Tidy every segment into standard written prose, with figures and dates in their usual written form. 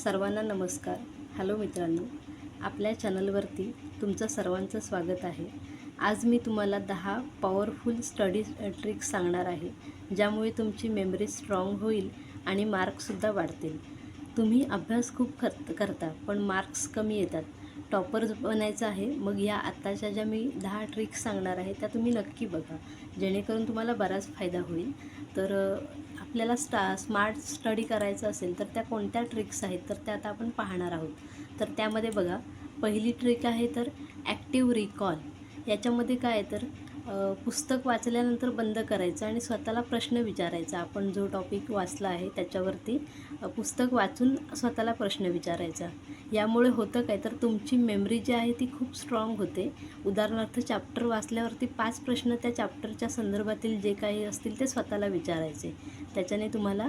सर्वांना नमस्कार. हॅलो मित्रांनो, आपल्या चॅनलवरती तुमचं सर्वांचं स्वागत आहे. आज मी तुम्हाला 10 पॉवरफुल स्टडी ट्रिक्स सांगणार आहे, ज्यामुळे तुमची मेमरी स्ट्रॉंग होईल आणि मार्क्ससुद्धा वाढतील. तुम्ही अभ्यास खूप करता पण मार्क्स कमी येतात, टॉपर्स बनायचं आहे. मग या आत्ताच्या ज्या मी 10 ट्रिक्स सांगणार आहे त्या तुम्ही नक्की बघा, जेणेकरून तुम्हाला बराच फायदा होईल. तर आपल्याला स्मार्ट स्टडी करायचं असेल तर त्या कोणत्या ट्रिक्स आहेत तर त्या आता आपण पाहणार आहोत. तर त्यामध्ये बघा, पहिली ट्रिक आहे तर ॲक्टिव्ह रिकॉल. याच्यामध्ये काय आहे तर पुस्तक वाचल्यानंतर बंद करायचं आणि स्वतःला प्रश्न विचारायचा. आपण जो टॉपिक वाचला आहे त्याच्यावरती पुस्तक वाचून स्वतःला प्रश्न विचारायचा. यामुळे होतं काय तर तुमची मेमरी जी आहे ती खूप स्ट्रॉंग होते. उदाहरणार्थ चॅप्टर वाचल्यावरती 5 प्रश्न त्या चॅप्टरच्या संदर्भातील जे काही असतील ते स्वतःला विचारायचे. त्याच्याने तुम्हाला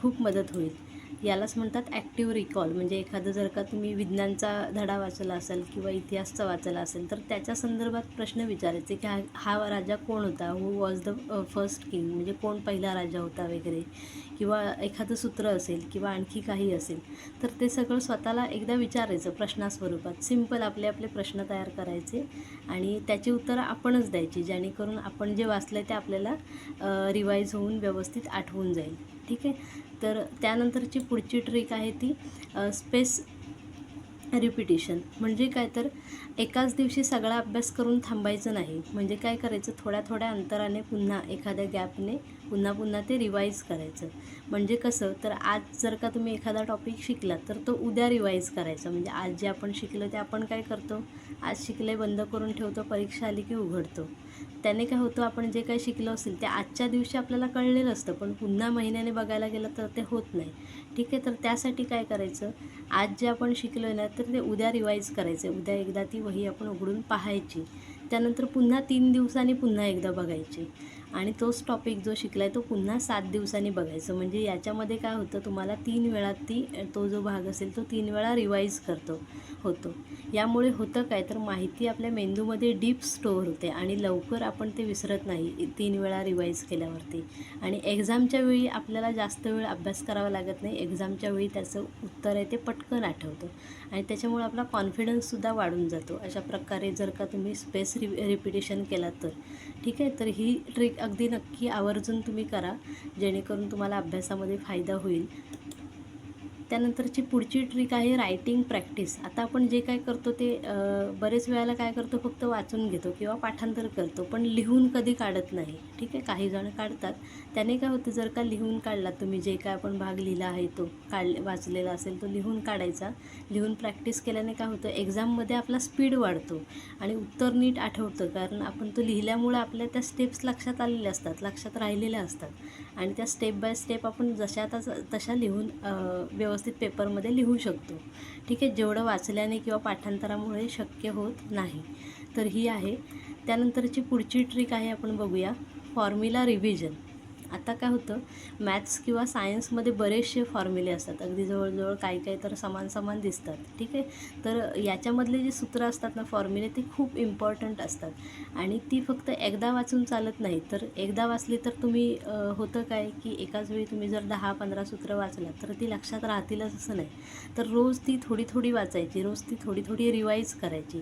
खूप मदत होईल. यालाच म्हणतात ॲक्टिव्ह रिकॉल. म्हणजे एखादं जर का तुम्ही विज्ञानचा धडा वाचला असाल किंवा इतिहासचा वाचला असेल तर त्याच्या संदर्भात प्रश्न विचारायचे की हा राजा कोण होता, who was the first king, म्हणजे कोण पहिला राजा होता वगैरे, किंवा एखादं सूत्र असेल किंवा आणखी काही असेल तर ते सगळं स्वतःला एकदा विचारायचं प्रश्नास्वरूपात. सिंपल आपले आपले प्रश्न तयार करायचे आणि त्याची उत्तरं आपणच द्यायची, जेणेकरून आपण जे वाचलं आहे ते आपल्याला रिवाईज होऊन व्यवस्थित आठवून जाईल. ठीक आहे. तर त्यानंतरची पुढची ट्रिक आहे ती स्पेस रिपिटिशन. म्हणजे काय तर एकाच दिवशी सगळा अभ्यास करून थांबायचं नाही. म्हणजे काय करायचं, थोड्या थोड्या अंतराने पुन्हा एखाद्या गॅपने पुन्हा ते रिवाईज करायचं. म्हणजे कसं तर आज जर का तुम्ही एखादा टॉपिक शिकला तर तो उद्या रिवाईज करायचा. म्हणजे आज जे आपण शिकलं ते आपण काय करतो, आज शिकले बंद करून ठेवतो, परीक्षा आली की उघडतो. त्याने काय होतं, आपण जे काही शिकलो असेल ते आजच्या दिवशी आपल्याला कळलेलं असतं, पण पुन्हा महिन्याने बघायला गेलं तर ते होत नाही. ठीक आहे. तर त्यासाठी काय करायचं, आज जे आपण शिकलो आहे ना तर ते उद्या रिवाईज करायचं. उद्या एकदा ती वही आपण उघडून पाहायची. त्यानंतर पुन्हा 3 दिवसांनी पुन्हा एकदा बघायची आणि तोच टॉपिक जो शिकला आहे तो पुन्हा 7 दिवसांनी बघायचं. म्हणजे याच्यामध्ये काय होतं, तुम्हाला 3 वेळा तो जो भाग असेल तो 3 वेळा रिवाईज होतो. यामुळे होतं काय तर माहिती आपल्या मेंदूमध्ये डीप स्टोअर होते आणि लवकर आपण ते विसरत नाही 3 वेळा रिवाईज केल्यावरती. आणि एक्झामच्या वेळी आपल्याला जास्त वेळ अभ्यास करावा लागत नाही. एक्झामच्या वेळी त्याचं उत्तर आहे ते पटकन आठवतं आणि त्याच्यामुळे आपला कॉन्फिडन्ससुद्धा वाढून जातो. अशा प्रकारे जर का तुम्ही स्पेस रिपिटेशन केलात तर ठीक आहे. तर ही ट्रिक अगदी नक्की आवर्जून तुम्ही करा, जेणेकरून तुम्हाला अभ्यासामध्ये फायदा होईल. त्यानंतरची पुढची ट्रिक आहे रायटिंग प्रॅक्टिस. आता आपण जे काय करतो ते बरेच वेळेला काय करतो, फक्त वाचून घेतो किंवा पाठांतर करतो, पण लिहून कधी काढत नाही. ठीक आहे. काही जण काढतात. त्याने काय होतं, जर का लिहून काढला तुम्ही, जे काय आपण भाग लिहिला आहे तो वाचलेला असेल तो लिहून काढायचा. लिहून प्रॅक्टिस केल्याने काय होतं, एक्झाममध्ये आपला स्पीड वाढतो आणि उत्तर नीट आठवतं. कारण आपण तो लिहिल्यामुळे आपल्या त्या स्टेप्स लक्षात आलेल्या असतात, लक्षात राहिलेल्या असतात आणि त्या स्टेप बाय स्टेप आपण जशा तशा लिहून व्यवस्थित पेपरमध्ये लिहू शकतो. ठीक आहे. जेवढं वाचल्याने किंवा पाठांतरामुळे शक्य होत नाही. तर ही आहे. त्यानंतरची पुढची ट्रिक आहे, आपण बघूया फॉर्म्युला रिव्हिजन. आता काय होतं, मॅथ्स किंवा सायन्समध्ये बरेचसे फॉर्म्युले असतात, अगदी जवळजवळ काही तर समान दिसतात. ठीक आहे. तर याच्यामधले जे सूत्र असतात ना, फॉर्म्युले, ते खूप इम्पॉर्टंट असतात आणि ती फक्त एकदा वाचून चालत नाही. तर एकदा वाचली तर तुम्ही होतं काय की एकाच वेळी तुम्ही जर 10-15 सूत्र वाचलात तर ती लक्षात राहतीलच असं नाही. तर रोज ती थोडी वाचायची, रोज ती थोडी रिवाईज करायची.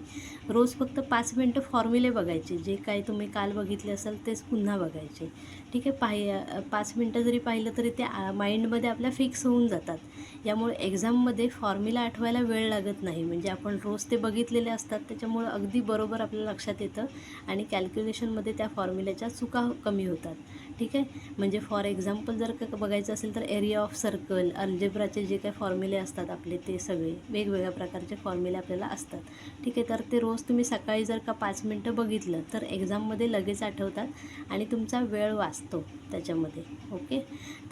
रोज फक्त 5 मिनटं फॉर्म्युले बघायचे. जे काही तुम्ही काल बघितले असेल तेच पुन्हा बघायचे. ठीक आहे. 5 मिनटं जरी पाहिलं तरी ते माइंडमध्ये आपल्या फिक्स होऊन जातात. यामुळे एक्झाममध्ये फॉर्म्युला आठवायला वेळ लागत नाही. म्हणजे आपण रोज ते बघितलेले असतात, त्याच्यामुळं अगदी बरोबर आपल्याला लक्षात येतं आणि कॅल्क्युलेशनमध्ये त्या फॉर्म्युल्याच्या चुका कमी होतात. ठीक आहे. म्हणजे फॉर एक्झाम्पल जर का बघायचं असेल तर एरिया ऑफ सर्कल, अल्जेब्राचे जे काही फॉर्म्युले असतात आपले, ते सगळे वेगवेगळ्या प्रकारचे फॉर्म्युले आपल्याला असतात. ठीक आहे. तर ते रोज तुम्ही सकाळी जर का 5 मिनटं बघितलं तर एक्झाममध्ये लगेच आठवतात आणि तुमचा वेळ वाचतो त्याच्यामध्ये. ओके.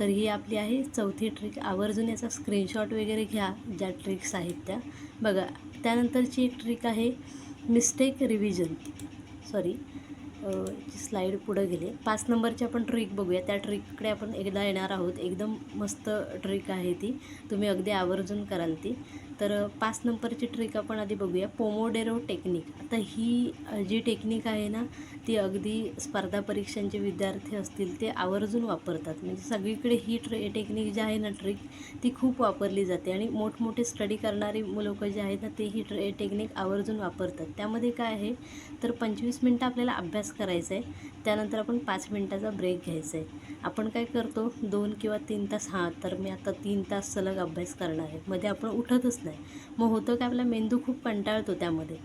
तर ही आपली आहे चौथी ट्रिक. आवर्जून याचा स्क्रीनशॉट वगैरे घ्या, ज्या ट्रिक्स आहेत त्या बघा. त्यानंतरची एक ट्रिक आहे मिस्टेक रिव्हिजन. स्लाईड पुढं गेले. 5 नंबरची आपण ट्रिक बघूया. त्या ट्रिककडे आपण एकदा येणार आहोत. एकदम मस्त ट्रिक आहे ती, तुम्ही अगदी आवर्जून कराल ती. तर 5 नंबरची ट्रिक आपण आधी बघूया, पोमोडेरो टेक्निक. आता ही जी टेक्निक आहे ना, ती अगदी स्पर्धा परीक्षांचे विद्यार्थी असतील ते आवर्जून वापरतात. म्हणजे सगळीकडे ही टेक्निक जी आहे ना, ट्रिक ती खूप वापरली जाते आणि मोठमोठे स्टडी करणारी लोकं जे आहेत ना, ते ही टेक्निक आवर्जून वापरतात. त्यामध्ये काय आहे, तर 25 मिनटं आपल्याला अभ्यास करायचा आहे, त्यानंतर आपण 5 मिनटाचा ब्रेक घ्यायचा आहे. आपण काय करतो, 2 किंवा 3 तास, तर मी आता 3 तास सलग अभ्यास करणार आहे, मध्ये आपण उठतच नाही. मग होतं काय, आपला मेंदू खूप कंटाळतो त्यामध्ये.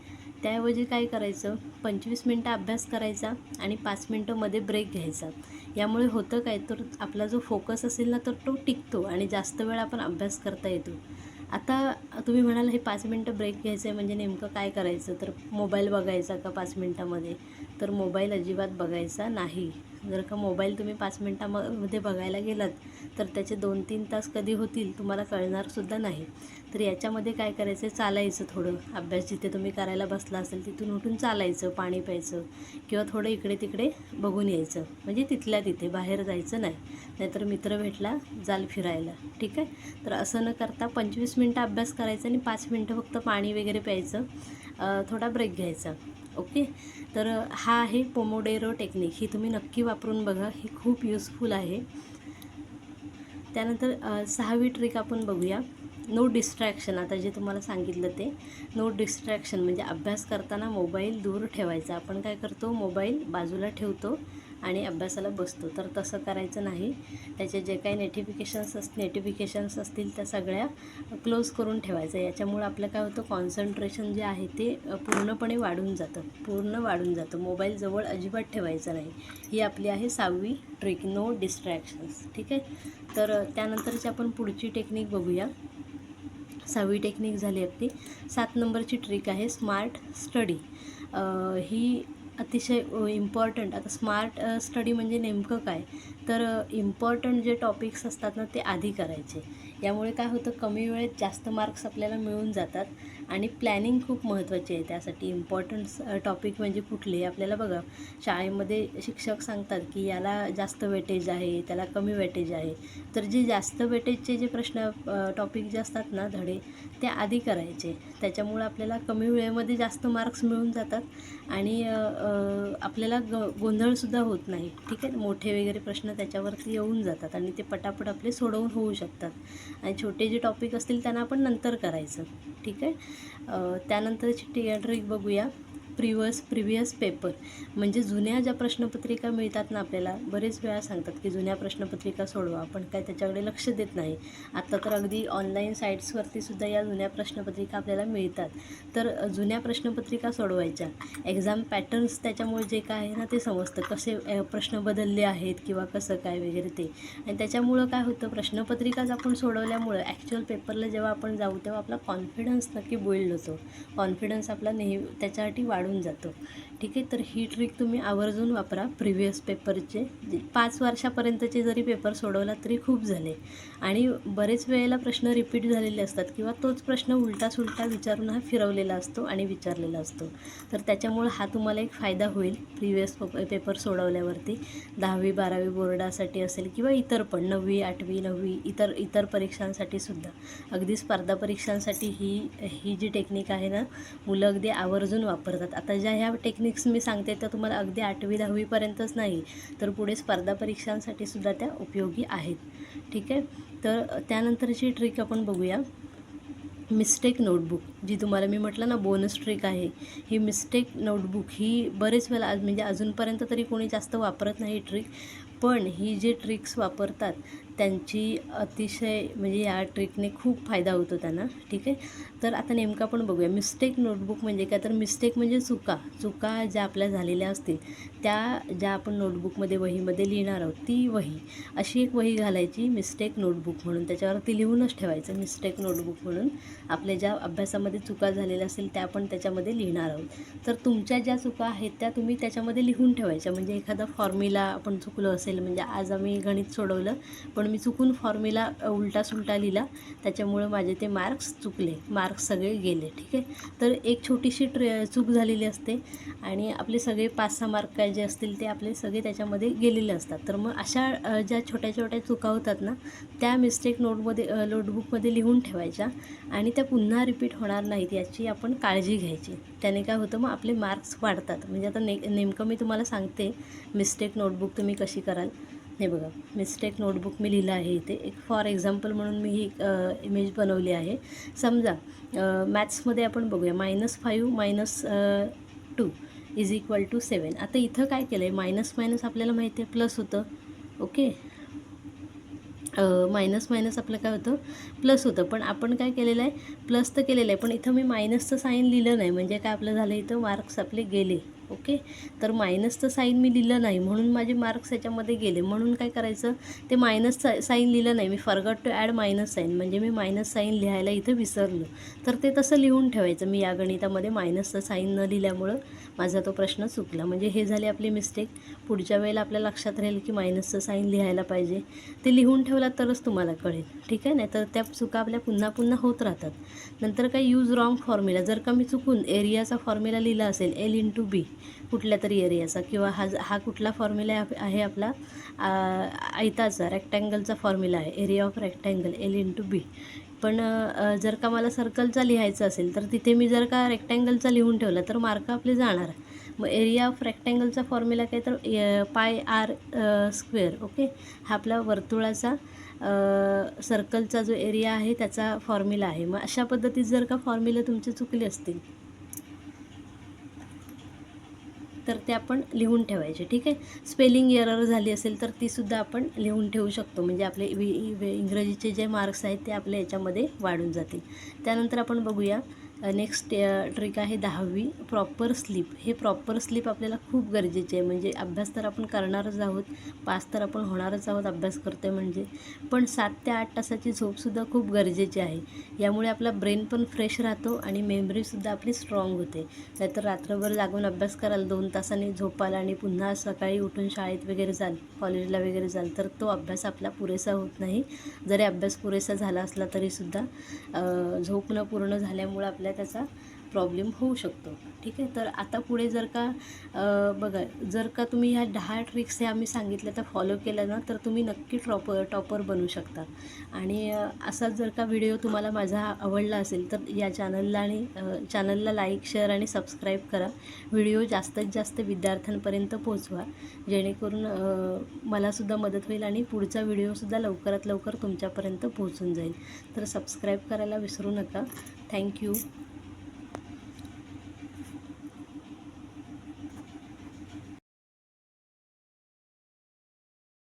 त्याऐवजी काय करायचं, 25 मिनटं अभ्यास करायचा आणि 5 मिनटं मध्ये ब्रेक घ्यायचा. यामुळे होतं काय, तर आपला जो फोकस असेल ना, तर तो टिकतो आणि जास्त वेळ आपण अभ्यास करता येतो. आता तुम्ही म्हणाल हे 5 मिनटं ब्रेक घ्यायचं आहे म्हणजे नेमकं काय करायचं, तर मोबाईल बघायचा का 5 मिनटामध्ये, तर मोबाईल अजिबात बघायचा नाही. जर का मोबाईल तुम्ही 5 मिनटामध्ये बघायला गेलात तर त्याचे 2-3 तास कधी होतील तुम्हाला कळणारसुद्धा नाही. तर याच्यामध्ये काय करायचं, चालायचं थोडं, अभ्यास जिथे तुम्ही करायला बसला असेल तिथून उठून चालायचं, पाणी प्यायचं किंवा थोडं इकडे तिकडे बघून यायचं. म्हणजे तिथल्या तिथे, बाहेर जायचं नाही, नाहीतर मित्र भेटला जाल फिरायला. ठीक आहे. तर असं न करता 25 मिनटं अभ्यास करायचा आणि 5 मिनटं फक्त पाणी वगैरे प्यायचं, थोडा ब्रेक घ्यायचा. ओके. तर हा आहे पोमोडेरो टेक्निक. ही तुम्ही नक्की वापरून बघा, ही खूप युजफुल आहे. त्यानंतर 6वी ट्रिक आपण बघूया, नो डिस्ट्रॅक्शन. आता जे तुम्हाला सांगितलं ते नो डिस्ट्रॅक्शन म्हणजे अभ्यास करताना मोबाईल दूर ठेवायचा. आपण काय करतो, मोबाईल बाजूला ठेवतो आणि अभ्यासाला बसतो, तर तसं करायचं नाही. त्याचे जे काही नोटिफिकेशन्स असतील त्या सगळ्या क्लोज करून ठेवायचं. याच्यामुळं आपलं काय होतं, कॉन्सन्ट्रेशन जे आहे ते पूर्णपणे वाढून जातं. मोबाईल जवळ अजिबात ठेवायचा नाही. ही आपली आहे 6वी ट्रिक, नो डिस्ट्रॅक्शन्स. ठीक आहे. तर त्यानंतरची आपण पुढची टेक्निक बघूया. 6वी टेक्निक झाली आपली. 7 नंबरची ट्रिक आहे स्मार्ट स्टडी. ही अतिशय इम्पॉर्टंट. आता स्मार्ट स्टडी म्हणजे नेमकं काय, तर इम्पॉर्टंट जे टॉपिक्स असतात ना ते आधी करायचे. यामुळे काय होतं, कमी वेळेत जास्त मार्क्स आपल्याला मिळून जातात आणि प्लॅनिंग खूप महत्त्वाची आहे त्यासाठी. इम्पॉर्टंट टॉपिक म्हणजे कुठले, आपल्याला बघा शाळेमध्ये शिक्षक सांगतात की याला जास्त वेटेज आहे, त्याला कमी वेटेज आहे. तर जे जास्त वेटेजचे जे प्रश्न टॉपिक जे असतात ना, धडे, ते आधी करायचे. त्याच्यामुळं आपल्याला कमी वेळेमध्ये जास्त मार्क्स मिळून जातात आणि आपल्याला गोंधळसुद्धा होत नाही. ठीक आहे. मोठे वगैरे प्रश्न त्याच्यावरती येऊन जातात आणि ते पटापट आपले सोडवून होऊ शकतात. आणि छोटे जे टॉपिक असतील त्यांना आपण नंतर करायचं. ठीक आहे. त्यानंतरची ट्रिक बघूया, प्रिव्हियस पेपर. म्हणजे जुन्या ज्या प्रश्नपत्रिका मिळतात ना आपल्याला, बरेच वेळा सांगतात की जुन्या प्रश्नपत्रिका सोडवा, आपण काय त्याच्याकडे लक्ष देत नाही. आत्ता तर अगदी ऑनलाईन साईट्सवरती सुद्धा या जुन्या प्रश्नपत्रिका आपल्याला मिळतात. तर जुन्या प्रश्नपत्रिका सोडवायच्या. एक्झाम पॅटर्न्स त्याच्यामुळे जे काय आहे ना ते समजतं, कसे प्रश्न बदलले आहेत किंवा कसं काय वगैरे ते. आणि त्याच्यामुळं काय होतं, प्रश्नपत्रिकाच आपण सोडवल्यामुळं ॲक्च्युअल पेपरला जेव्हा आपण जाऊ तेव्हा आपला कॉन्फिडन्स नक्की बिल्ड होतो. कॉन्फिडन्स आपला नेहमी त्याच्यासाठी वाढून जातो. ठीक आहे. तर ही ट्रिक तुम्ही आवर्जून वापरा. प्रिव्हियस पेपरचे 5 वर्षापर्यंतचे जरी पेपर सोडवला तरी खूप झाले. आणि बरेच वेळेला प्रश्न रिपीट झालेले असतात किंवा तोच प्रश्न उलटा सुलटा विचारून हा फिरवलेला असतो आणि विचारलेला असतो. तर त्याच्यामुळं हा तुम्हाला एक फायदा होईल प्रिव्हियस पेपर सोडवल्यावरती. 10वी 12वी बोर्डासाठी असेल किंवा इतर पण 9वी 8वी 9वी इतर परीक्षांसाठी सुद्धा, अगदी स्पर्धा परीक्षांसाठी ही जी टेक्निक आहे ना, मुलं अगदी आवर्जून वापरतात. आता ज्या ह्या टेक्निक्स मी सांगते त्या तुम्हाला अगदी 8वी 10वीपर्यंतच नाही, तर पुढे स्पर्धा परीक्षांसाठी सुद्धा त्या उपयोगी आहेत. ठीक आहे. तर त्यानंतरची ट्रिक आपण बघूया, मिस्टेक नोटबुक. जी तुम्हाला मी म्हटलं ना बोनस ट्रिक आहे, ही मिस्टेक नोटबुक ही बरेच वेळेला म्हणजे अजूनपर्यंत तरी कोणी जास्त वापरत नाही ट्रिक, पण ही जे ट्रिक्स वापरतात त्यांची अतिशय म्हणजे या ट्रिकने खूप फायदा होतो त्यांना. ठीक आहे. तर आता नेमकं आपण बघूया, मिस्टेक नोटबुक म्हणजे काय, तर मिस्टेक म्हणजे चुका ज्या आपल्या झालेल्या असतील त्या ज्या आपण नोटबुकमध्ये वहीमध्ये लिहिणार आहोत, ती वही अशी एक वही घालायची मिस्टेक नोटबुक म्हणून, त्याच्यावरती लिहूनच ठेवायचं मिस्टेक नोटबुक म्हणून. आपल्या ज्या अभ्यासामध्ये चुका झालेल्या असतील त्या आपण त्याच्यामध्ये लिहिणार आहोत. तर तुमच्या ज्या चुका आहेत त्या तुम्ही त्याच्यामध्ये लिहून ठेवायच्या. म्हणजे एखादा फॉर्म्युला आपण चुकलो असेल, म्हणजे आज आम्ही गणित सोडवलं पण मी चुकून फॉर्म्युला उलटा सुलटा लिहिला, त्याच्यामुळं माझे ते मार्क्स चुकले, मार्क्स सगळे गेले. ठीक आहे, तर एक छोटीशी चूक झालेली असते आणि आपले सगळे 5-6 मार्क काय जे असतील ते आपले सगळे त्याच्यामध्ये गेलेले असतात. तर मग अशा ज्या छोट्या छोट्या चुका होतात ना, त्या मिस्टेक नोटबुकमध्ये लिहून ठेवायच्या आणि त्या पुन्हा रिपीट होणार नाहीत याची आपण काळजी घ्यायची. त्याने काय होतं, मग आपले मार्क्स वाढतात. म्हणजे आता नेमकं मी तुम्हाला सांगते मिस्टेक नोटबुक तुम्ही कशी कराल. हे बघा, मिस्टेक नोटबुक मी लिहिलं आहे इथे. एक फॉर एक्झाम्पल म्हणून मी ही इमेज बनवली आहे. समजा मॅथ्समध्ये आपण बघूया, -5 - 2 = 7. आता इथं काय केलं आहे, मायनस मायनस आपल्याला माहिती आहे प्लस होतं. ओके, मायनस मायनस आपलं काय होतं, प्लस होतं. पण आपण काय केलेलं आहे, प्लस तर केलेलं आहे, पण इथं मी मायनसचं साईन लिहिलं नाही. म्हणजे काय आपलं झालं, इथं मार्क्स आपले गेले. ओके, तर मायनसचं साईन मी लिहिलं नाही म्हणून माझे मार्क्स याच्यामध्ये गेले. म्हणून काय करायचं, ते मायनस साईन लिहिलं नाही मी, forgot to add minus sign, म्हणजे मी मायनस साईन लिहायला इथं विसरलो. तर ते तसं लिहून ठेवायचं. मी या गणितामध्ये मायनसचं साईन न लिहिल्यामुळं माझा तो प्रश्न चुकला. म्हणजे हे झाले आपली मिस्टेक. पुढच्या वेळेला आपल्या लक्षात राहील की मायनसचं साईन लिहायला पाहिजे. ते लिहून ठेवला तरच तुम्हाला कळेल. ठीक आहे, नाही तर त्या चुका आपल्या पुन्हा पुन्हा होत राहतात. नंतर काय, यूज रॉंग फॉर्म्युला. जर का मी चुकून एरियाचा फॉर्म्युला लिहिला असेल, L/B कुठल्या तरी एरियाचा, किंवा हा कुठला फॉर्म्युला आहे आपला आयताचा, रेक्टँगलचा फॉर्म्युला आहे, एरिया ऑफ रेक्टँगल L/B. पण जर का मला सर्कलचा लिहायचा असेल तर तिथे मी जर का रेक्टँगलचा लिहून ठेवला तर मार्क आपले जाणार. मग एरिया ऑफ रेक्टँगलचा फॉर्म्युला काय, तर πr². ओके, हा आपला वर्तुळाचा सर्कलचा जो एरिया आहे त्याचा फॉर्म्युला आहे. मग अशा पद्धतीत जर का फॉर्म्युले तुमचे चुकले असतील तर ते आपण लिहून ठेवायचे. ठीक आहे, स्पेलिंग एरर झाली असेल तर तीसुद्धा आपण लिहून ठेवू शकतो. म्हणजे आपले इंग्रजीचे जे मार्क्स आहेत ते आपल्या याच्यामध्ये वाढून जातील. त्यानंतर आपण बघूया नेक्स्ट ट्रिक आहे 10वी, प्रॉपर स्लीप. हे प्रॉपर स्लीप आपल्याला खूप गरजेचे आहे. म्हणजे अभ्यास तर आपण करणारच आहोत, पास तर आपण होणारच आहोत अभ्यास करतोय म्हणजे, पण 7 ते 8 तासाची झोपसुद्धा खूप गरजेची आहे. यामुळे आपला ब्रेन पण फ्रेश राहतो आणि मेमरीसुद्धा आपली स्ट्रॉंग होते. नाहीतर रात्रभर जागून अभ्यास कराल, 2 तासांनी झोपाल आणि पुन्हा सकाळी उठून शाळेत वगैरे जाल, कॉलेजला वगैरे जाल, तर तो अभ्यास आपला पुरेसा होत नाही. जरी अभ्यास पुरेसा झाला असला तरीसुद्धा झोप न पूर्ण झाल्यामुळं आपल्या त्याचा प्रॉब्लेम होऊ शकतो. ठीक आहे, तर आता पुढे जर का बघा, जर का तुम्ही ह्या 10 ट्रिक्स ह्या मी सांगितल्या तर फॉलो केल्या ना, तर तुम्ही नक्की टॉपर बनू शकता. आणि असाच जर का व्हिडिओ तुम्हाला माझा आवडला असेल तर या चॅनलला लाईक, शेअर आणि सबस्क्राईब करा. व्हिडिओ जास्तीत जास्त विद्यार्थ्यांपर्यंत पोहोचवा, जेणेकरून मलासुद्धा मदत होईल आणि पुढचा व्हिडिओसुद्धा लवकरात लवकर तुमच्यापर्यंत पोहोचून जाईल. तर सबस्क्राईब करायला विसरू नका. थँक्यू.